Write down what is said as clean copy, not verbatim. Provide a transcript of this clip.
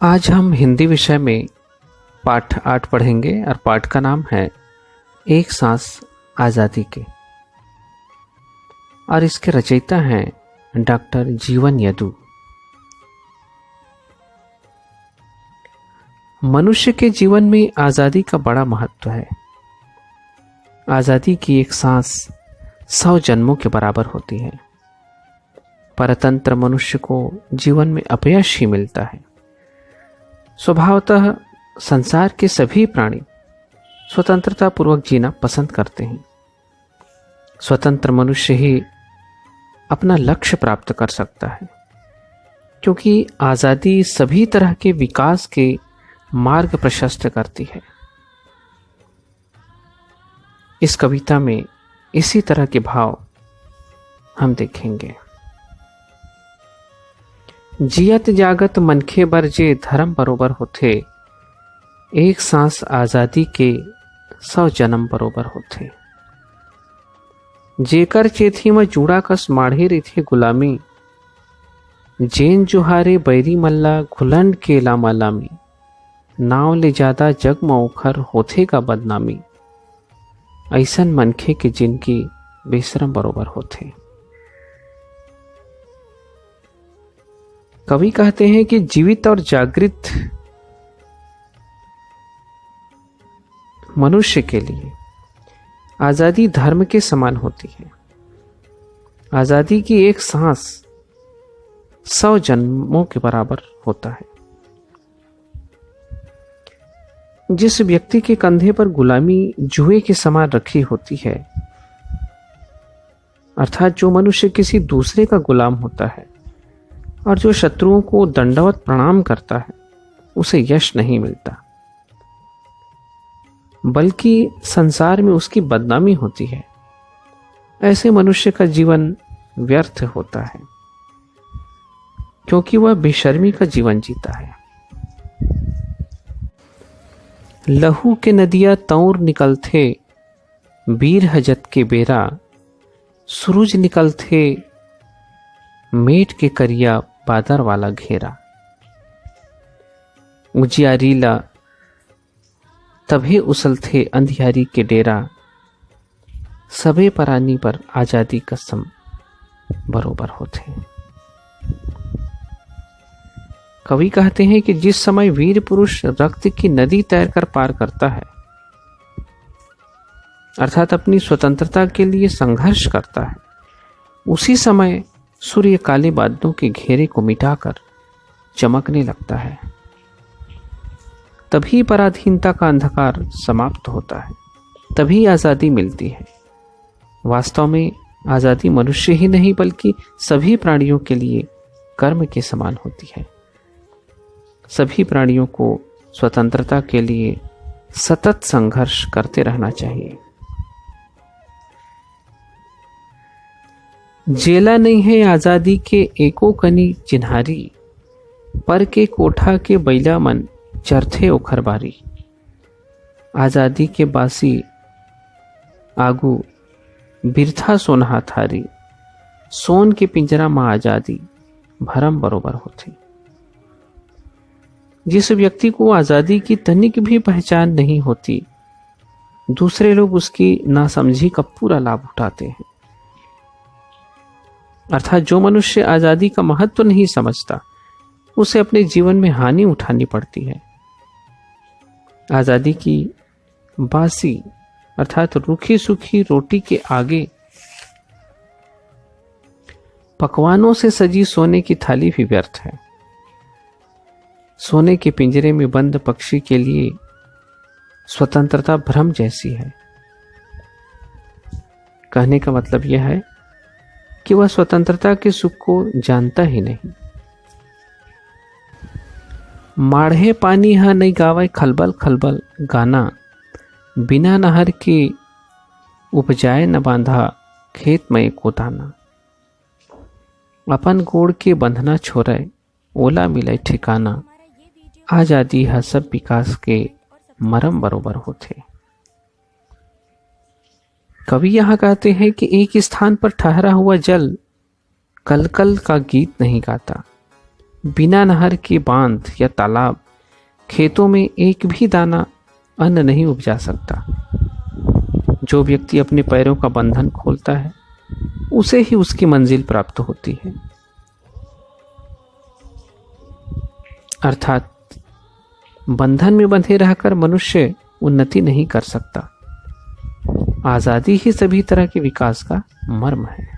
आज हम हिंदी विषय में पाठ 8 पढ़ेंगे और पाठ का नाम है एक सांस आज़ादी के। और इसके रचयिता हैं डॉक्टर जीवन यदु। मनुष्य के जीवन में आज़ादी का बड़ा महत्व है। आज़ादी की एक सांस 100 जन्मों के बराबर होती है। परतंत्र मनुष्य को जीवन में अपयश ही मिलता है। स्वभावतः संसार के सभी प्राणी स्वतंत्रता पूर्वक जीना पसंद करते हैं। स्वतंत्र मनुष्य ही अपना लक्ष्य प्राप्त कर सकता है, क्योंकि आज़ादी सभी तरह के विकास के मार्ग प्रशस्त करती है। इस कविता में इसी तरह के भाव हम देखेंगे। जियत जागत मनखे बर जे धर्म बरोबर होथे, एक सांस आज़ादी के 100 जन्म बरोबर होथे। जेकर चेथी में जूड़ा कस माढ़े रथे गुलामी, जेन जुहारे बैरी मल्ला घुलंड के लामा लामी, नाव ले जादा जग में ओखर होथे का बदनामी, ऐसन मनखे के जिनकी बेशरम बरोबर होथे। कवि कहते हैं कि जीवित और जागृत मनुष्य के लिए आज़ादी धर्म के समान होती है। आज़ादी की एक सांस 100 जन्मों के बराबर होता है। जिस व्यक्ति के कंधे पर गुलामी जुए के समान रखी होती है, अर्थात जो मनुष्य किसी दूसरे का गुलाम होता है और जो शत्रुओं को दंडवत प्रणाम करता है, उसे यश नहीं मिलता, बल्कि संसार में उसकी बदनामी होती है। ऐसे मनुष्य का जीवन व्यर्थ होता है, क्योंकि वह बेशर्मी का जीवन जीता है। लहू के नदिया तौर निकलथे, वीर हजत के बेरा, सूरज निकलथे मेट के करिया बादर वाला घेरा। उजियारीला तभे उछलथे अंधियारी के डेरा, सबे परानी पर आज़ादी कसम बरोबर होते। कवि कहते हैं कि जिस समय वीर पुरुष रक्त की नदी तैरकर पार करता है, अर्थात अपनी स्वतंत्रता के लिए संघर्ष करता है, उसी समय सूर्य काले बादलों के घेरे को मिटाकर चमकने लगता है। तभी पराधीनता का अंधकार समाप्त होता है, तभी आज़ादी मिलती है। वास्तव में आज़ादी मनुष्य ही नहीं बल्कि सभी प्राणियों के लिए कर्म के समान होती है। सभी प्राणियों को स्वतंत्रता के लिए सतत संघर्ष करते रहना चाहिए। जेला नहीं है आज़ादी के एको कनी चिन्हारी, पर के कोठा के बैला मन चरथे ओखर बारी। आज़ादी के बासी आगू बिरथा सोनहा थारी, सोन के पिंजरा में आज़ादी भरम बरोबर होती। जिस व्यक्ति को आज़ादी की तनिक भी पहचान नहीं होती, दूसरे लोग उसकी नासमझी का पूरा लाभ उठाते हैं। अर्थात जो मनुष्य आज़ादी का महत्व नहीं समझता, उसे अपने जीवन में हानि उठानी पड़ती है। आज़ादी की बासी अर्थात रूखी सूखी रोटी के आगे पकवानों से सजी सोने की थाली भी व्यर्थ है। सोने के पिंजरे में बंद पक्षी के लिए स्वतंत्रता भ्रम जैसी है। कहने का मतलब यह है कि वह स्वतंत्रता के सुख को जानता ही नहीं। माढ़े पानी हा नहीं गावे खलबल खलबल गाना, बिना नहर के उपजाए न बांधा खेत में को दाना। अपन गोड़ के बंधना छोड़े ओला मिले ठिकाना, आज़ादी हा सब विकास के मरम बरोबर होते। कवि यहाँ कहते हैं कि एक स्थान पर ठहरा हुआ जल कलकल का गीत नहीं गाता, बिना नहर के बांध या तालाब खेतों में एक भी दाना अन्न नहीं उपजा सकता। जो व्यक्ति अपने पैरों का बंधन खोलता है उसे ही उसकी मंजिल प्राप्त होती है। अर्थात बंधन में बंधे रहकर मनुष्य उन्नति नहीं कर सकता। आजादी ही सभी तरह के विकास का मर्म है।